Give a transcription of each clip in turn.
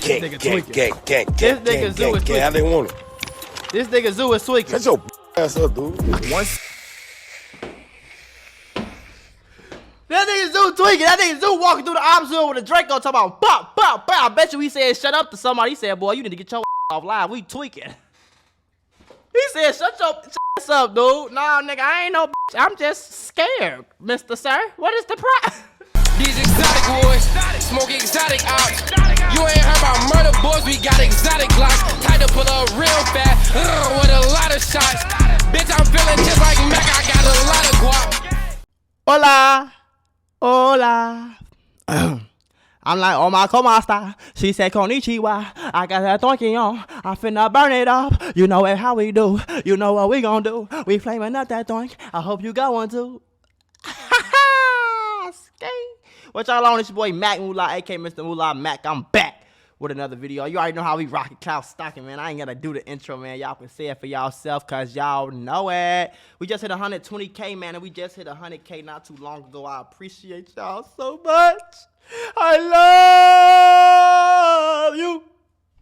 This nigga Zoo is tweaking. How they want it? This nigga Zoo is tweaking. Shut your ass up, dude. That nigga Zoo tweaking. That nigga Zoo walking through the Opps Zoo with a Draco talking about bop, bop, bop. I bet you he said shut up to somebody. He said, boy, you need to get your off live. We tweaking. He said, shut your ass up, dude. Nah, nigga, I ain't no bitch. I'm just scared, Mr. Sir. What is the price? These exotic boys, smoking exotic ops. You ain't heard about murder boys, we got exotic glocks. Tied to pull up real fast, with a lot of shots. Bitch, I'm feeling just like Mac, I got a lot of guap. Hola. Hola. I'm like, oh my, como esta? She said, konnichiwa. I got that donkey on. I'm finna burn it up. You know it, how we do. You know what we gon' do. We flaming up that doink. I hope you got one too. What y'all on? It's your boy Mac Mula, aka Mr. Mula Mac. I'm back with another video. You already know how we rockin' cloud stocking, man. I ain't gonna do the intro, man. Y'all can say it for y'allself, cause y'all know it. We just hit 120K, man, and we just hit 100K not too long ago. I appreciate y'all so much. I love you.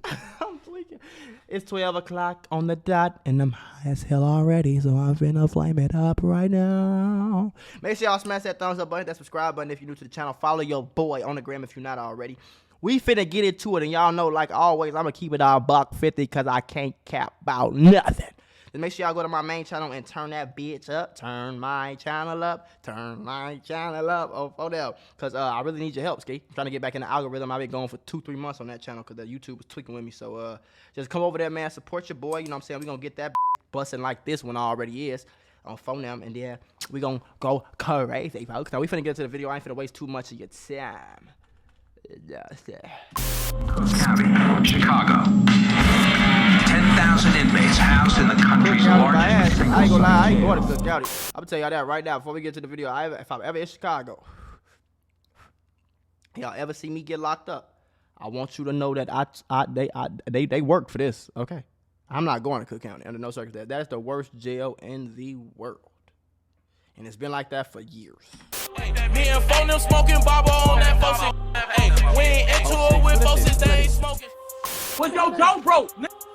I'm tweaking. It's 12 o'clock on the dot, and I'm high as hell already, so I'm finna flame it up right now. Make sure y'all smash that thumbs up button, that subscribe button if you're new to the channel. Follow your boy on the gram if you're not already. We finna get into it, and y'all know, like always, I'm gonna keep it all $150 because I can't cap about nothing. Just make sure y'all go to my main channel and turn that bitch up. Turn my channel up. Turn my channel up. Oh, there. Because I really need your help, Ski. I'm trying to get back in the algorithm. I've been going for 2-3 months on that channel because the YouTube was tweaking with me. So just come over there, man. Support your boy. You know what I'm saying? We're going to get that busting like this one already is on phone them. And then we're going to go crazy, folks. Now, we finna get to the video. I ain't finna waste too much of your time. County, Chicago. 10,000 inmates housed in the country's largest. I ain't gonna lie, I ain't going to Cook County. I'm gonna tell y'all that right now before we get to the video. If I'm ever in Chicago, y'all ever see me get locked up, I want you to know that they worked for this. Okay, I'm not going to Cook County under no circumstance. That is the worst jail in the world, and it's been like that for years. Me and phone them smoking Baba on that folks. Hey, we ain't into it with folks since they ain't smoking. What's your jaw broke?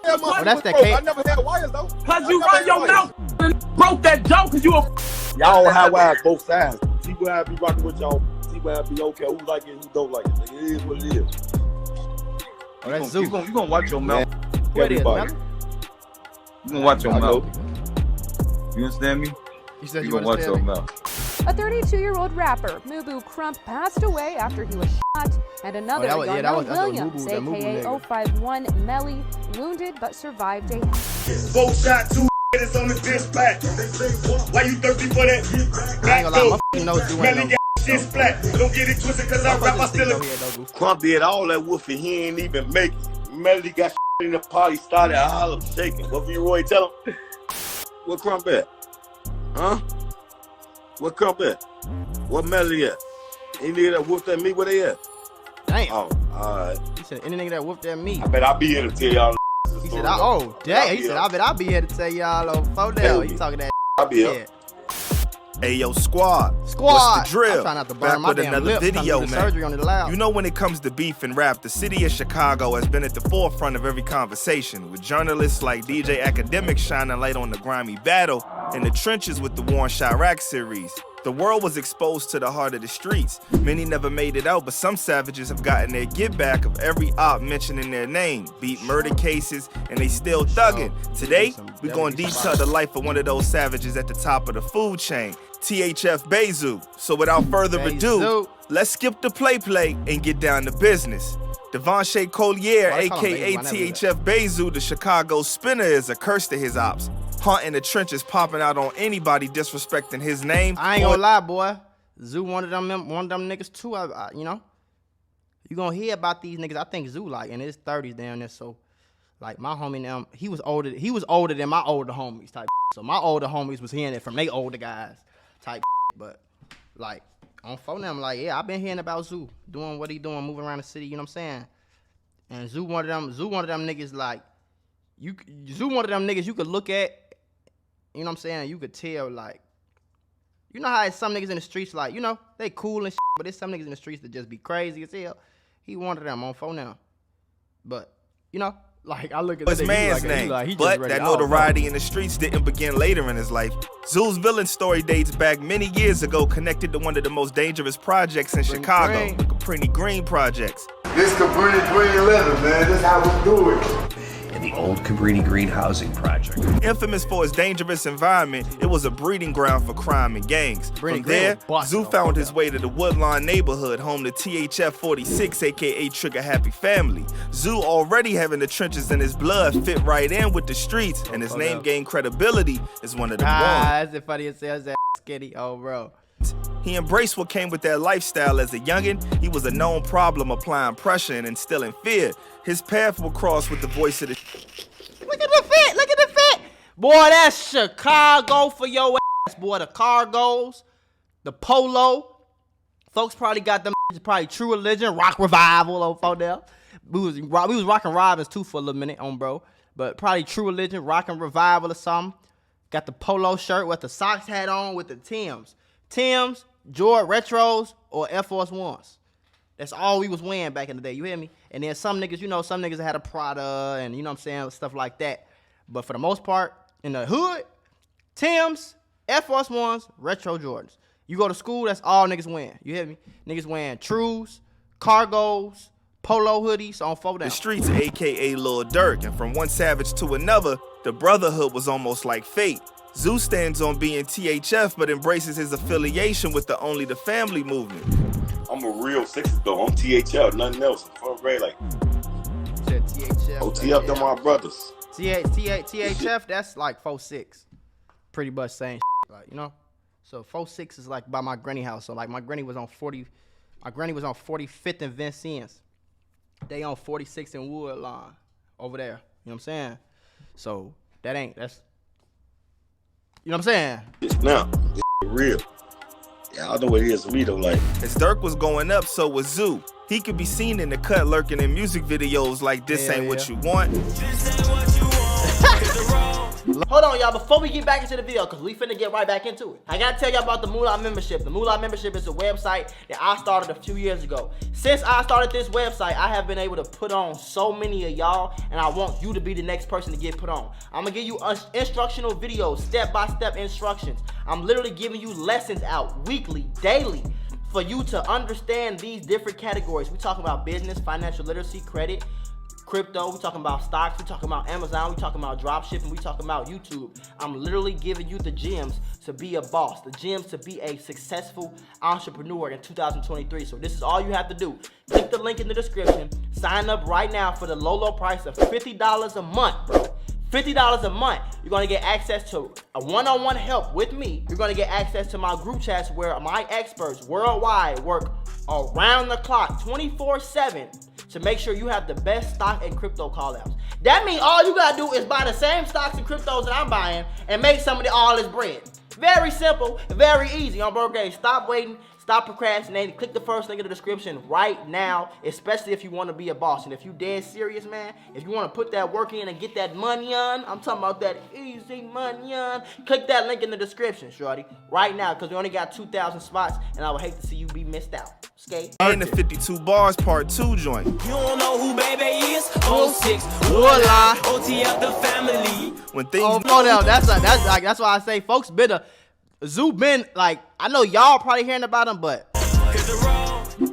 Oh, that's that case. I never had wires though. Cause you run your mouth and broke that jaw cause you a Y'all have wires both sides. See where I be rocking with y'all. See where I be okay. Who like it, who don't like it. It is what it is. Oh, that's Zoo. You gonna watch your mouth. What it is, Melly? You gonna watch your mouth. You understand me? You said you you gonna watch your mouth. A 32-year-old rapper, Mubu Crump, passed away after he was shot, and another Yarnell Williams, a.k.a. 051 Melly, wounded but survived a... Both shot, 2 is on the dispatch. Why you thirsty for that? I ain't gonna lie, my nose do Melly got shit splat. Don't get it twisted cause I rap, I still a... Crump did all that woofing, he ain't even make it. Melly got in the party, started Harlem shaking. What V-Roy tell him? What Crump at? Huh? What Crump at? What Melly at? Any nigga that whooped at me, where they at? Damn. Oh, alright. He said, any nigga that whooped at me. I bet I'll be here to tell y'all. He said, oh, dang. He said, I bet I'll be here to tell y'all on phone now. He talking that I'll be here. Hey yo, squad. What's the drill? I'm trying not to burn Back my with damn another lip. video, man. man. Surgery on the loud. You know, when it comes to beef and rap, the city of Chicago has been at the forefront of every conversation, with journalists like DJ Academic shining light on the grimy battle in the trenches with the War in Chirac series. The world was exposed to the heart of the streets. Many never made it out, but some savages have gotten their get back of every op mentioning their name, beat murder cases, and they still thugging. Today, we're going to detail the life of one of those savages at the top of the food chain, THF Zoo. So without further ado, let's skip the play and get down to business. Devonshea Collier, aka THF Zoo, the Chicago spinner, is a curse to his ops. Haunting the trenches, popping out on anybody disrespecting his name. I ain't gonna lie, boy. Zoo one of them niggas too. You know, you gonna hear about these niggas. I think Zoo like in his 30s down there. So, like my homie now, he was older than my older homies type. So my older homies was hearing it from they older guys type. But like on phone them, like yeah, I've been hearing about Zoo doing what he doing, moving around the city. You know what I'm saying? And Zoo one of them niggas like Zoo one of them niggas you could look at. You know what I'm saying? You could tell, like, you know how it's some niggas in the streets, like, you know, they cool and shit, but there's some niggas in the streets that just be crazy as hell. He one of them on phone now. But, you know, like, I look at his man's name, but that notoriety in the streets didn't begin later in his life. Zoo's villain story dates back many years ago, connected to one of the most dangerous projects in Chicago, the Caprini Green projects. This Caprini Green leather, man. This is how we do it. In the old Cabrini Green housing project. Infamous for its dangerous environment, it was a breeding ground for crime and gangs. From there, Zoo found his way to the Woodlawn neighborhood, home to THF 46, aka Trigger Happy Family. Zoo, already having the trenches in his blood, fit right in with the streets, and his name gained credibility as one of the ones. That's the funniest as that skinny, oh bro. He embraced what came with that lifestyle as a youngin'. He was a known problem applying pressure and instilling fear. His path will cross with the voice of the... Look at the fit, look at the fit. Boy, that's Chicago for your ass, boy. The cargos, the polo. Folks probably got them probably True Religion, Rock Revival over there. We was rocking Rivals too for a little minute on bro. But probably True Religion, Rockin' Revival or something. Got the polo shirt with the socks hat on with the Timbs, Jordan Retros, or Air Force Ones. That's all we was wearing back in the day, you hear me? And then some niggas, you know, some niggas had a Prada and, you know what I'm saying, stuff like that. But for the most part, in the hood, Timbs, Air Force Ones, Retro Jordans. You go to school, that's all niggas wearing, you hear me? Niggas wearing Trues, Cargos, polo hoodies on fold down. The streets, aka Lil Durk, and from one savage to another, the brotherhood was almost like fate. Zoo stands on being THF, but embraces his affiliation with the Only the Family movement. I'm a real 60 though. I'm THF, nothing else. I'm great, like. THF. OTF, them my brothers. THF, that's like 4'6". Pretty much saying like, you know? So 4'6" is like by my granny house. So like my granny was on 45th and Vincennes. They on 46th and Woodlawn over there. You know what I'm saying? So that's, you know what I'm saying? It's now, it's real. Yeah, I know what it is to me though, like. As Durk was going up, so was Zoo. He could be seen in the cut lurking in music videos like This Ain't What You Want. This ain't what you want. Hold on, y'all, before we get back into the video, because we finna get right back into it. I gotta tell y'all about the Mula membership. The Mula membership is a website that I started a few years ago. Since I started this website, I have been able to put on so many of y'all, and I want you to be the next person to get put on. I'm gonna give you instructional videos, step-by-step instructions. I'm literally giving you lessons out weekly, daily, for you to understand these different categories. We talking about business, financial literacy, credit, crypto, we talking about stocks, we talking about Amazon, we talking about drop shipping, we talking about YouTube. I'm literally giving you the gems to be a boss, the gems to be a successful entrepreneur in 2023. So this is all you have to do. Click the link in the description, sign up right now for the low price of $50 a month, bro. $50 a month. You're gonna get access to a one-on-one help with me. You're gonna get access to my group chats where my experts worldwide work around the clock, 24/7, to make sure you have the best stock and crypto call-outs. That means all you gotta do is buy the same stocks and cryptos that I'm buying and make some of all this bread. Very simple, very easy. On bro, okay, stop waiting. Stop procrastinating. Click the first link in the description right now, especially if you want to be a boss. And if you dead serious, man, if you want to put that work in and get that money on, I'm talking about that easy money on, click that link in the description, shorty, right now, because we only got 2,000 spots, and I would hate to see you be missed out. Okay? And the 52 Bars Part 2 joint. You don't know who baby is? 06, Voila. OTF the family. When things that's why I say folks better. Zoo been like, I know y'all probably hearing about him, but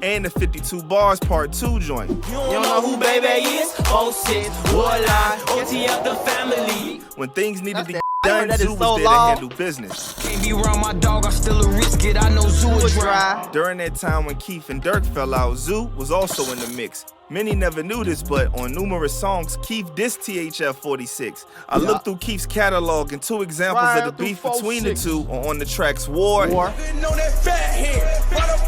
and the 52 Bars Part 2 joint. You don't know who baby is? 06, Voila, OTF the family. When things needed to get done, Zoo was there to handle business. Can't be around my dog, I still a risk it. I know Zoo is dry. During that time when Keith and Durk fell out, Zoo was also in the mix. Many never knew this, but on numerous songs, Keith dissed THF 46. I looked through Keith's catalog, and two examples of the beef between the two are on the tracks War. Know that fat head, right up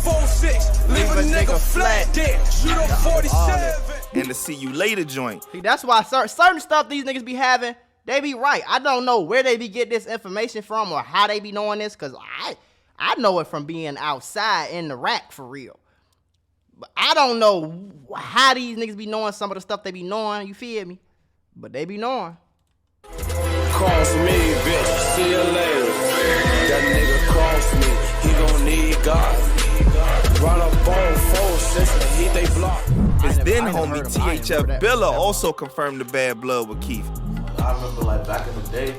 446, leave a nigga flat dead, shoot up 47. And the See You Later joint. See, that's why certain stuff these niggas be having, they be right. I don't know where they be getting this information from or how they be knowing this, because I know it from being outside in the rack for real. But I don't know how these niggas be knowing some of the stuff they be knowing, you feel me? But they be knowing. Cross me, bitch, see you later. That nigga cross me, he gon' need God. Run up on 4 His then homie THF Billa also confirmed the bad blood with Keith. I remember like back in the day,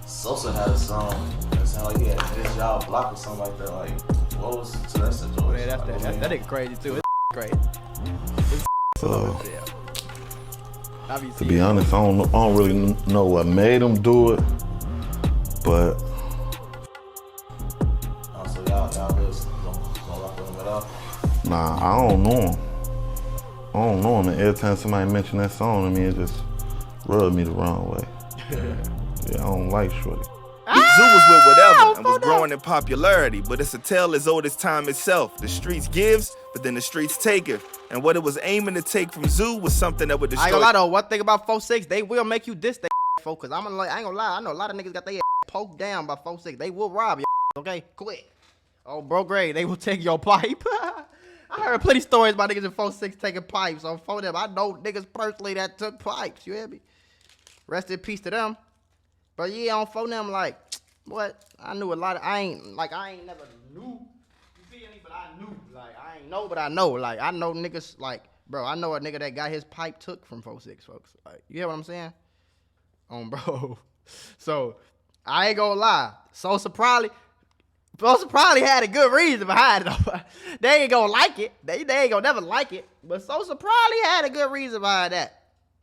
Sosa had a song that sounded like he had this job block or something like that. Like, what was to that situation? Oh, yeah, that nigga crazy too. It's crazy. To be honest, I don't really know what made him do it, but. So y'all just don't rock with him at all? Nah, I don't know him. I don't know him, and every time somebody mention that song to me, it just rubbed me the wrong way. Yeah, I don't like Shorty. Zoo was with whatever and was growing in popularity, but it's a tale as old as time itself. The streets gives, but then the streets taketh. And what it was aiming to take from Zoo was something that would destroy. I ain't gonna lie though, one thing about 4-6, they will make you diss they folks. Cause I ain't gonna lie, I know a lot of niggas got their poked down by 4-6. They will rob you, okay? Quick. Oh, bro, great. They will take your pipe. I heard plenty stories about niggas in 4-6 taking pipes on 4 them. I know niggas personally that took pipes. You hear me? Rest in peace to them. But yeah, on 4 them, like, what? I knew a lot of, I ain't never knew. You feel me? But I knew. Like, I ain't know, but I know. Like, I know niggas, like, bro, I know a nigga that got his pipe took from 4-6, folks. Like, you hear what I'm saying? Bro. So, I ain't gonna lie. Sosa probably had a good reason behind it. They ain't gonna like it. They ain't gonna never like it. But Sosa probably had a good reason behind that.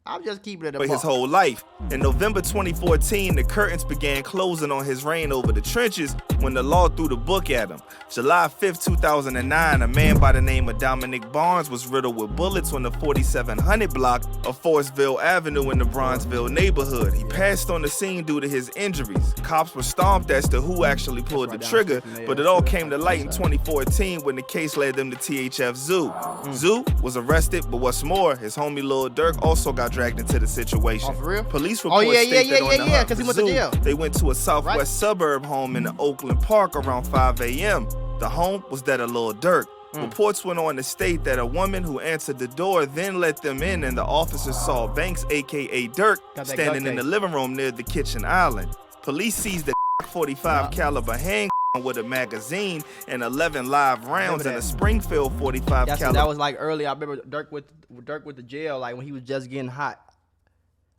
I'm just keeping it a for buck. his whole life. In November 2014, the curtains began closing on his reign over the trenches when the law threw the book at him. July 5th, 2009, a man by the name of Dominic Barnes was riddled with bullets on the 4700 block of Forestville Avenue in the Bronzeville neighborhood. He passed on the scene due to his injuries. Cops were stomped as to who actually pulled the trigger, but it all came to light in 2014 when the case led them to THF Zoo. Zoo was arrested, but what's more, his homie Lil Durk also got dragged into the situation. Oh, for real? Police reports state that on the hunt for he went to jail. Zoo, they went to a southwest suburb home in the Oakland Park around 5 a.m. The home was that of Lil Durk. Reports went on to state that a woman who answered the door then let them in, and the officers saw Banks, aka Durk, standing in the living room near the kitchen island. Police seized the 45 caliber handgun with a magazine and 11 live rounds and a Springfield 45 caliber. That was like early. I remember Durk with the jail, like when he was just getting hot.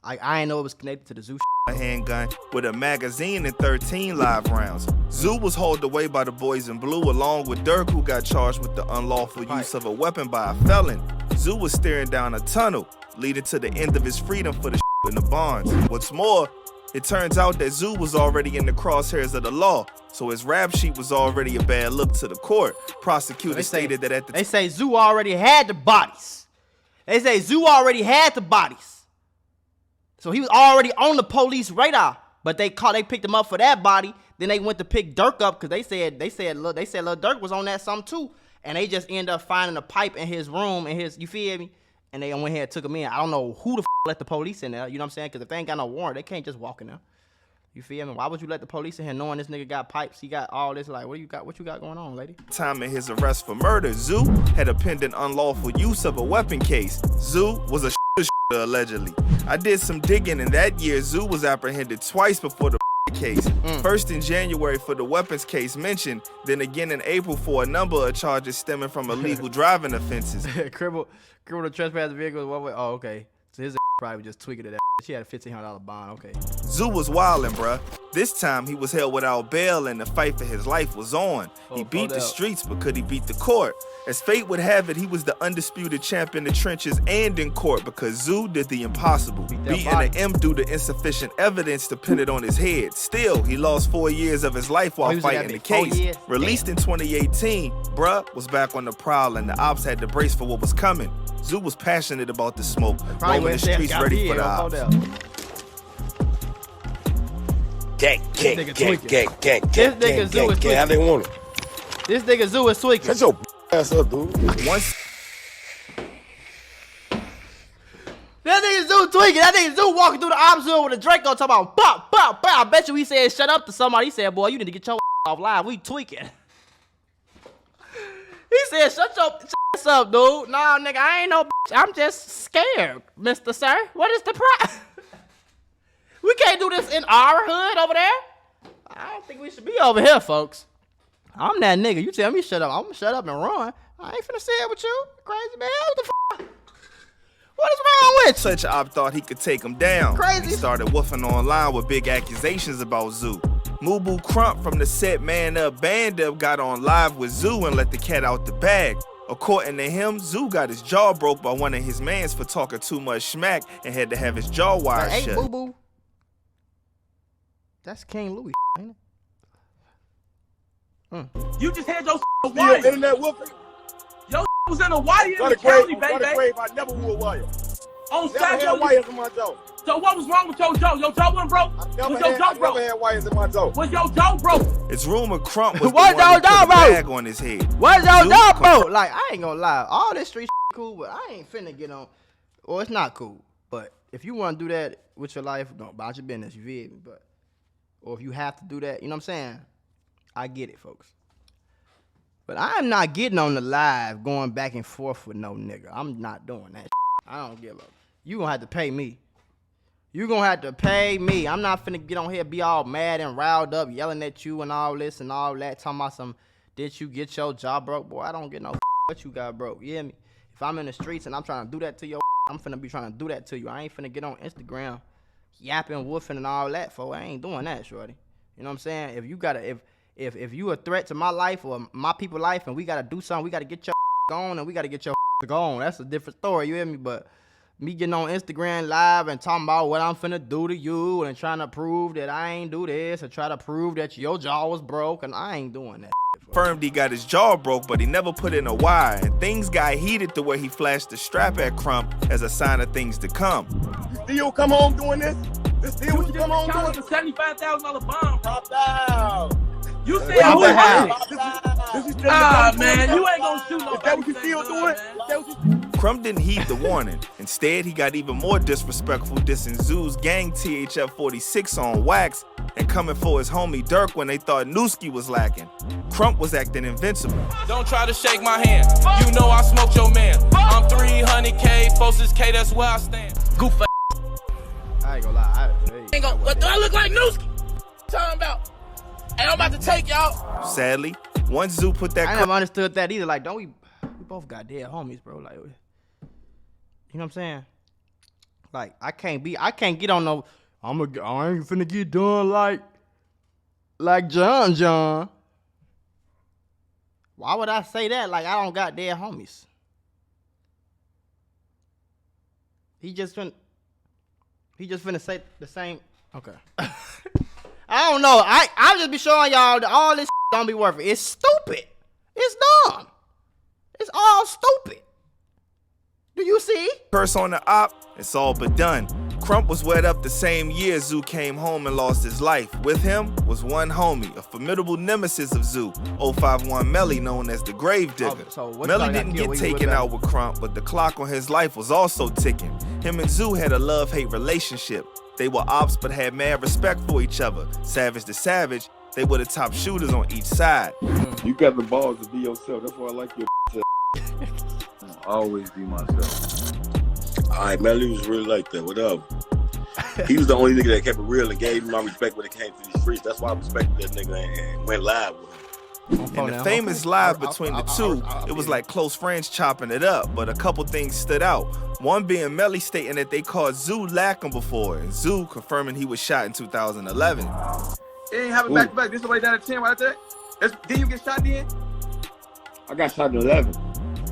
Like, I didn't know it was connected to the Zoo. A handgun with a magazine and 13 live rounds. Zoo was hauled away by the boys in blue along with Durk, who got charged with the unlawful use of a weapon by a felon. Zoo was staring down a tunnel leading to the end of his freedom for the in the bonds. What's more, it turns out that Zoo was already in the crosshairs of the law, so his rap sheet was already a bad look to the court. Prosecutors stated that at the they say Zoo already had the bodies. They say Zoo already had the bodies. So he was already on the police radar, but they picked him up for that body. Then they went to pick Durk up because they said Lil Durk was on that something too, and they just ended up finding a pipe in his room you feel me? And they went here and took him in. I don't know who the let the police in there. You know what I'm saying? Because if they ain't got no warrant, they can't just walk in there. You feel me? Why would you let the police in here knowing this nigga got pipes? He got all this, like, what you got going on, lady? Time in his arrest for murder, Zoo had a pending unlawful use of a weapon case. Zoo was a allegedly. I did some digging, and that year Zoo was apprehended twice before the case. First in January for the weapons case mentioned, then again in April for a number of charges stemming from illegal driving offenses. Criminal trespass vehicles. Oh, okay. So his probably just tweaking it. She had a $1,500 bond. Okay. Zoo was wildin', bruh. This time he was held without bail and the fight for his life was on. He beat the streets, but could he beat the court? As fate would have it, he was the undisputed champ in the trenches and in court because Zoo did the impossible. Beating an M due to insufficient evidence depended on his head. Still, he lost 4 years of his life while fighting the case. Released in 2018, bruh was back on the prowl and the Opps had to brace for what was coming. Zoo was passionate about the smoke, roaming the streets ready for the Opps. Gang. How they want it? This nigga Zoo is tweaking. Shut your ass up, dude. That nigga Zoo tweaking. That nigga Zoo walking through the Opps Zoo with a Draco talking about pop. I bet you he said shut up to somebody. He said, boy, you need to get your off live. We tweaking. He said, shut your ass up, dude. Nah, nigga, I ain't no bitch. I'm just scared, Mr. Sir. What is the problem? We can't do this in our hood over there. I don't think we should be over here, folks. I'm that nigga. You tell me shut up. I'm gonna shut up and run. I ain't finna say it with you. Crazy man. What the fuck? What is wrong with you? Such Op thought he could take him down. Crazy. He started woofing online with big accusations about Zoo. Mubu Crump from the set Man Up Band Up got on live with Zoo and let the cat out the bag. According to him, Zoo got his jaw broke by one of his mans for talking too much smack and had to have his jaw wired shut. Hey, boo-boo. That's King Louis, ain't it? You just had your Still wire. internet whooping. Your was in a wire in Got the a grave, county, got a baby. grave. I never wore a wire. On Never had Saturday. wires in my jaw. So what was wrong with your jaw? Your jaw wasn't broke? Was your jaw broke? Never had wires in my jaw. Was your jaw broke? It's rumored Crump was the What's one who your put jaw a bag broke? on his head. What's your Zoo jaw broke? Like, I ain't gonna lie. All this street cool, but I ain't finna get on. Well, it's not cool. But if you wanna do that with your life, don't about your business, you feel me? But, or if you have to do that, you know what I'm saying? I get it, folks. But I'm not getting on the live going back and forth with no nigga. I'm not doing that. I don't give a. You gonna have to pay me. You gonna have to pay me. I'm not finna get on here, be all mad and riled up, yelling at you and all this and all that, talking about some, did you get your job broke? Boy, I don't get no what you got broke. You hear me? If I'm in the streets and I'm trying to do that to your, I'm finna be trying to do that to you. I ain't finna get on Instagram yapping, woofing and all that, for I ain't doing that, shorty. You know what I'm saying? If you gotta, if you a threat to my life or my people's life and we gotta do something, we gotta get your gone and we gotta get your gone. That's a different story, you hear me? But me getting on Instagram live and talking about what I'm finna do to you and trying to prove that I ain't do this or try to prove that your jaw was broke, and I ain't doing that. Confirmed he got his jaw broke, but he never put in a wire, and things got heated to where he flashed the strap at Crump as a sign of things to come. You still come home doing this? This still what you come home doing? It's a $75,000 bond. Pop out. You said Yeah, who? This is still Man, you ain't gonna shoot nobody. Is that what you still doing? Is that what you Crump didn't heed the warning. Instead, he got even more disrespectful, dissing Zoo's gang THF 46 on wax and coming for his homie Durk when they thought Newski was lacking. Crump was acting invincible. Don't try to shake my hand. You know I smoked your man. I'm 300K, Fosses K, that's where I stand. Goof. I ain't gonna lie. What do I look like, Newski? Talking about. Hey, I'm about to take y'all. Sadly, once Zoo put that I never understood that either. Like, don't we both got dead homies, bro. Like, you know what I'm saying? Like, I can't get on no, I ain't finna get done like John. Why would I say that? Like, I don't got dead homies. He just finna say the same. Okay. I don't know. I'll just be showing y'all that all this don't be worth it. It's stupid. It's dumb. It's all stupid. Do you see? curse on the op, it's all but done. Crump was wed up the same year Zoo came home and lost his life. With him was one homie, a formidable nemesis of Zoo, 051 Melly, known as the Grave Digger. Melly didn't get taken out with Crump, but the clock on his life was also ticking. Him and Zoo had a love-hate relationship. They were ops but had mad respect for each other. Savage to savage, they were the top shooters on each side. You got the balls to be yourself. That's why I like your I'll always be myself. Alright, Melly was really like that. Whatever. He was the only nigga that kept it real and gave me my respect when it came to these streets. That's why I respected that nigga and went live with him. In the famous live between the two, it was like close friends chopping it up, but a couple things stood out. One being Melly stating that they caught Zoo lacking before, and Zoo confirming he was shot in 2011. It ain't have it back to back. This is way down to 10 right there. Did you get shot then? I got shot in 11.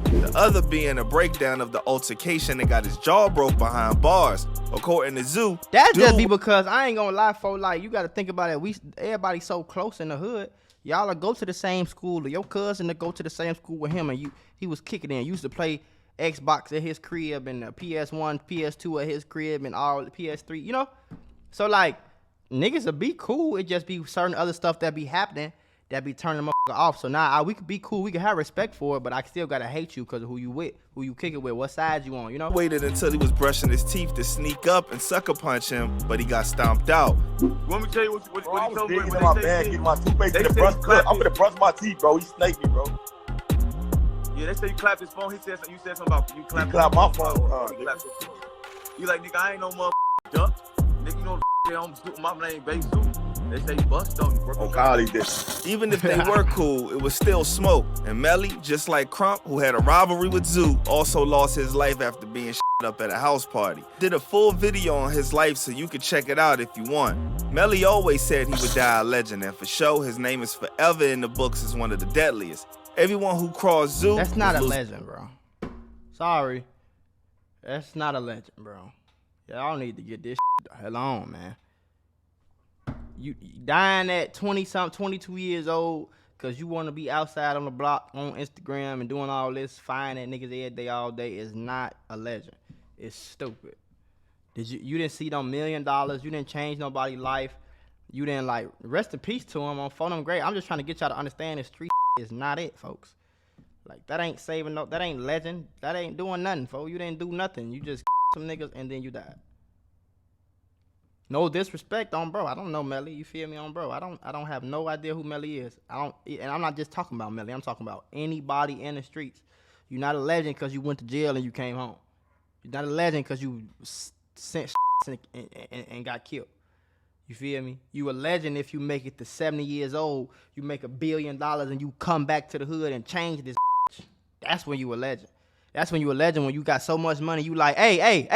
The other being a breakdown of the altercation that got his jaw broke behind bars. According to Zoo, that just be because I ain't gonna lie, folks. Like, you gotta think about it. Everybody so close in the hood. Y'all go to the same school, or your cousin to go to the same school with him, and he was kicking in. Used to play Xbox at his crib and PS1, PS2 at his crib and all PS3. You know, so like niggas will be cool. It just be certain other stuff that be happening that be turning them off. So now we could be cool. We can have respect for it, but I still gotta hate you because of who you with, who you kick it with, what side you on. You know. Waited until he was brushing his teeth to sneak up and sucker punch him, but he got stomped out. You want me to tell you what he told me? In my bag, getting my toothpaste to the brush. I'm gonna brush my teeth, bro. He snaked me, bro. Yeah, they say you clapped his phone. You said something about you clapped my phone. You like, nigga, I ain't no motherfucker duck. Nigga, you know the on my name, Basu. They say bust though. On Kyle, he did. Even if they were cool, it was still smoke. And Melly, just like Crump, who had a rivalry with Zoo, also lost his life after being up at a house party. Did a full video on his life so you can check it out if you want. Melly always said he would die a legend, and for sure, his name is forever in the books as one of the deadliest. Everyone who crossed Zoo... That's not a legend, bro. Sorry. That's not a legend, bro. Y'all need to get this the hell on, man. You dying at 20-something, 22 years old, because you want to be outside on the block on Instagram and doing all this, fine at niggas every day, all day, is not a legend. It's stupid. You didn't see them $1 million. You didn't change nobody's life. You didn't, like, rest in peace to him on phone. I'm great. I'm just trying to get y'all to understand this street is not it, folks. Like, that ain't saving no, that ain't legend. That ain't doing nothing, folks. You didn't do nothing. You just some niggas and then you died. No disrespect on bro. I don't know Melly. You feel me on bro? I don't have no idea who Melly is. And I'm not just talking about Melly. I'm talking about anybody in the streets. You're not a legend because you went to jail and you came home. You're not a legend because you sent and got killed. You feel me? You a legend if you make it to 70 years old, you make $1 billion and you come back to the hood and change this. That's when you a legend. That's when you a legend, when you got so much money, you like, hey,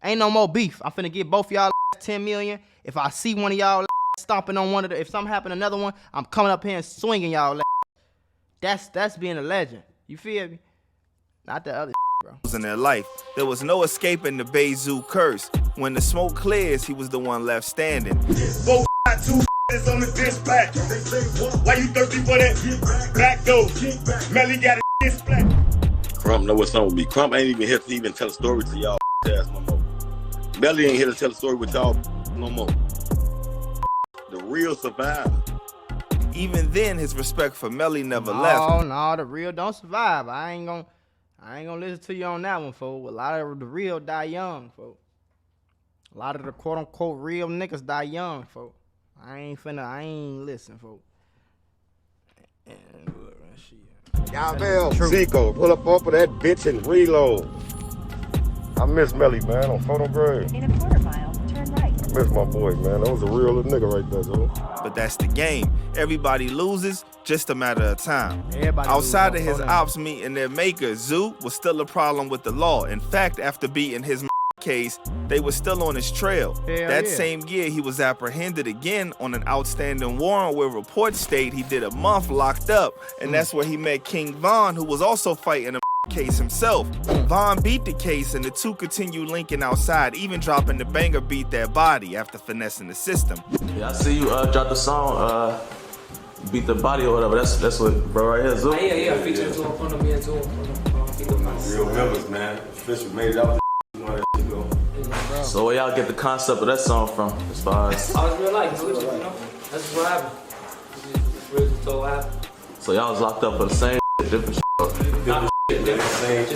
ain't no more beef. I'm finna give both y'all 10 million. If I see one of y'all stomping on one of the, if something happen to another one, I'm coming up here and swinging y'all. That's being a legend. You feel me? Not the other bro. In their life, there was no escaping the Bay Zoo curse. When the smoke clears, he was the one left standing. Both got two is on the dispatch. Why you thirsty for that back door? Melly got a splat. Crump know what's on with me. Crump ain't even here to even tell a story to y'all ass no more. Melly ain't here to tell a story with y'all no more. The real survivor. Even then, his respect for Melly never left. No, the real don't survive. I ain't gonna listen to you on that one, folks. A lot of the real die young, folks. A lot of the quote-unquote real niggas die young, folks. I ain't listen, folks. Y'all Zico, pull up off of that bitch and reload. I miss Melly, man, on photo grade. In a quarter mile, turn right. I miss my boy, man. That was a real little nigga right there, though. But that's the game. Everybody loses, just a matter of time. Everybody outside of his ops meeting their maker, Zoo was still a problem with the law. In fact, after beating his case, they were still on his trail. Same year, he was apprehended again on an outstanding warrant where reports state he did a month locked up, and that's where he met King Von, who was also fighting a case himself. Von beat the case, and the two continued linking outside, even dropping the banger Beat That Body after finessing the system. Yeah, I see you drop the song, Beat the Body or whatever. That's what bro right here, Zoo. Yeah, featuring Zoo on the beat Zoo. Real members, man. Official made it out. So where y'all get the concept of that song from, as far as? Oh, it's real life, you know? That's what happened. It's really just what happened. So y'all was locked up for the same shit, different shit.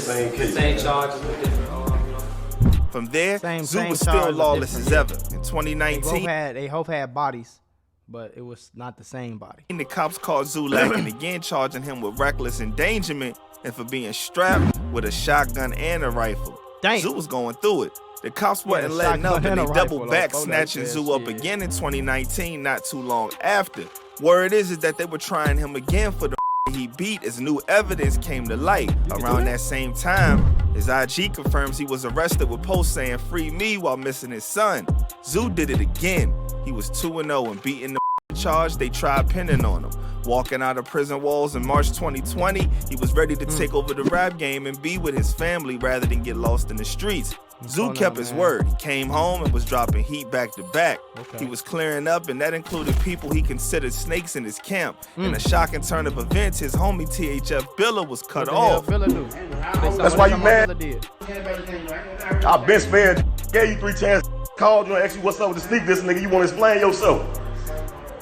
Same charges, but different. From there, Zoo was still lawless as ever. In 2019, they both had bodies, but it was not the same body. The cops called Zoo lacking again, charging him with reckless endangerment and for being strapped with a shotgun and a rifle. Damn. Zoo was going through it. The cops wasn't letting up, and they doubled back, snatching Zoo up again in 2019, not too long after. Word is that they were trying him again for the he beat as new evidence came to light. Around that same time, his IG confirms he was arrested with posts saying "free me" while missing his son. Zoo did it again. He was 2-0 and beating the charge they tried pinning on him. Walking out of prison walls in March 2020, he was ready to take over the rap game and be with his family rather than get lost in the streets. Zoo kept his word. He came home and was dropping heat back to back. He was clearing up, and that included people he considered snakes in his camp. In a shocking turn of events, his homie THF Billa was cut off. That's why you mad. I've been spared. Gave you 3 chances. Called you and asked you what's up with the sneak this nigga. You want to explain yourself.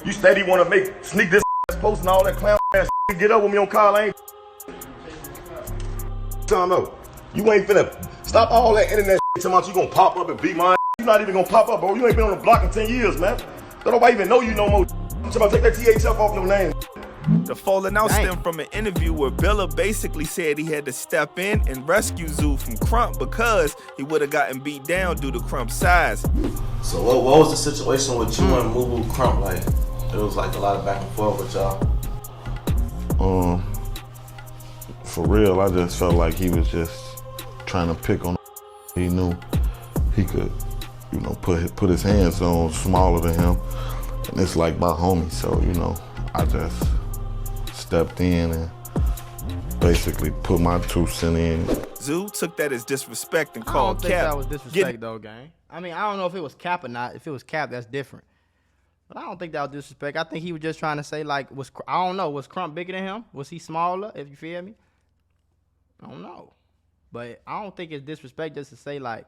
You steady want to make sneak this post and all that clown ass shit. Get up with me on call. I ain't time out. You ain't finna stop all that internet shit. Talking about you gonna pop up and beat mine. You not even gonna pop up, bro. You ain't been on the block in 10 years, man. Don't nobody even know you no more. I'm talking about take that THF off your name. The falling out stemmed from an interview where Billa basically said he had to step in and rescue Zoo from Crump because he would have gotten beat down due to Crump's size. So what was the situation with you and Mula Crump? Like, it was like a lot of back and forth with y'all. For real, I just felt like he was just trying to pick on. He knew he could, you know, put his hands on smaller than him, and it's like my homie. So, you know, I just stepped in and basically put my 2 cents in. Zoo took that as disrespect and I called don't think cap. that was disrespect though, gang. I mean, I don't know if it was cap or not. If it was cap, that's different. But I don't think that was disrespect. I think he was just trying to say, like, I don't know, was Crump bigger than him? Was he smaller, if you feel me? I don't know. But I don't think it's disrespect just to say, like,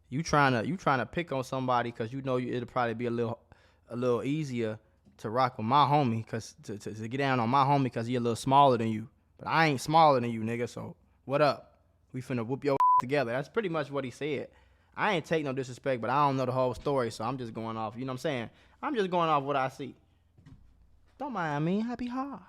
you trying to pick on somebody because you know it'll probably be a little easier to rock with my homie, cause to get down on my homie because he a little smaller than you. But I ain't smaller than you, nigga, so what up? We finna whoop your together. That's pretty much what he said. I ain't take no disrespect, but I don't know the whole story, so I'm just going off, you know what I'm saying? I'm just going off what I see. Don't mind me, happy hard.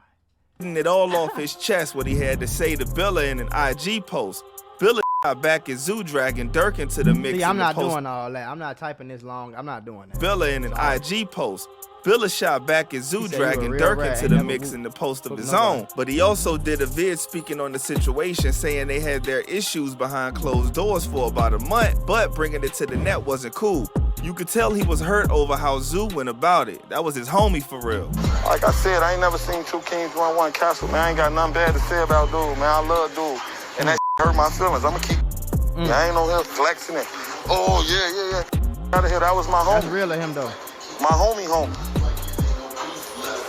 Getting it all off his chest what he had to say to Billa in an IG post. Billa got back at Zoo dragging Durk into the mix. See, I'm not doing all that. I'm not typing this long. I'm not doing that. Billa in an IG post. Billa shot back at Zoo dragging Durk into the mix in the post of his own. But he also did a vid speaking on the situation, saying they had their issues behind closed doors for about a month, but bringing it to the net wasn't cool. You could tell he was hurt over how Zoo went about it. That was his homie for real. Like I said, I ain't never seen 2 Kings run 1 castle, man. I ain't got nothing bad to say about dude, man. I love dude. And that hurt my feelings. I'ma keep I ain't no here flexing it. Oh, yeah. Out of here, that was my homie. That's real of him, though. My homie.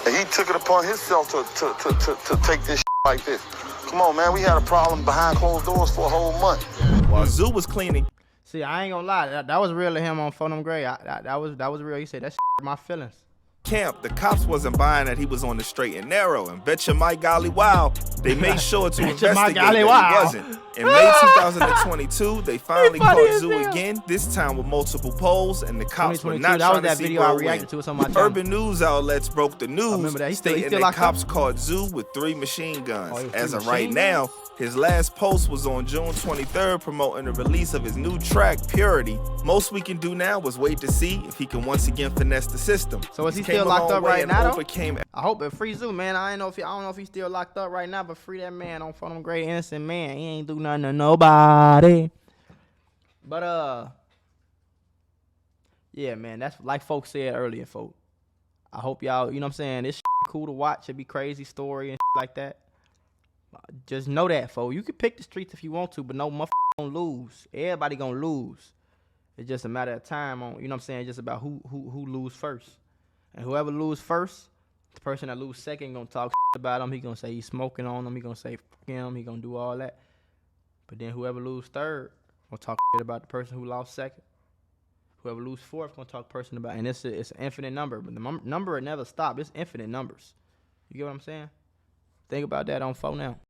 And he took it upon himself to take this like this. Come on, man. We had a problem behind closed doors for a whole month. While Zoo was cleaning. See, I ain't gonna lie. That was real of him on Phone Them Gray. That was real. He said, that hurt my feelings. Camp, the cops wasn't buying that he was on the straight and narrow, and betcha my golly wow, they made sure to investigate that he wasn't. In May 2022, they finally caught Zoo again, this time with multiple polls, and the cops were not trying to see where it went. Urban news outlets broke the news, stating that cops caught Zoo with 3 machine guns. As of right now, his last post was on June 23rd promoting the release of his new track, Purity. Most we can do now was wait to see if he can once again finesse the system. So is he still locked up right now, though? I hope it free Zoo, man. I don't know if he's still locked up right now, but free that man on Phone Them Gray, innocent man. He ain't do nothing to nobody. But yeah, man, that's like folks said earlier, folks. I hope y'all, you know what I'm saying, this cool to watch. It be crazy story and like that. Just know that, folks. You can pick the streets if you want to, but no motherfucker gonna lose. Everybody gonna lose. It's just a matter of time on, you know what I'm saying, just about who lose first. And whoever lose first, the person that lose second gonna talk about him. He gonna say he's smoking on him. He gonna say fuck him. He gonna do all that. But then whoever lose third gonna talk about the person who lost second. Whoever lose fourth gonna talk person about, and it's an infinite number. But the number will never stop. It's infinite numbers. You get what I'm saying? Think about that on phone now.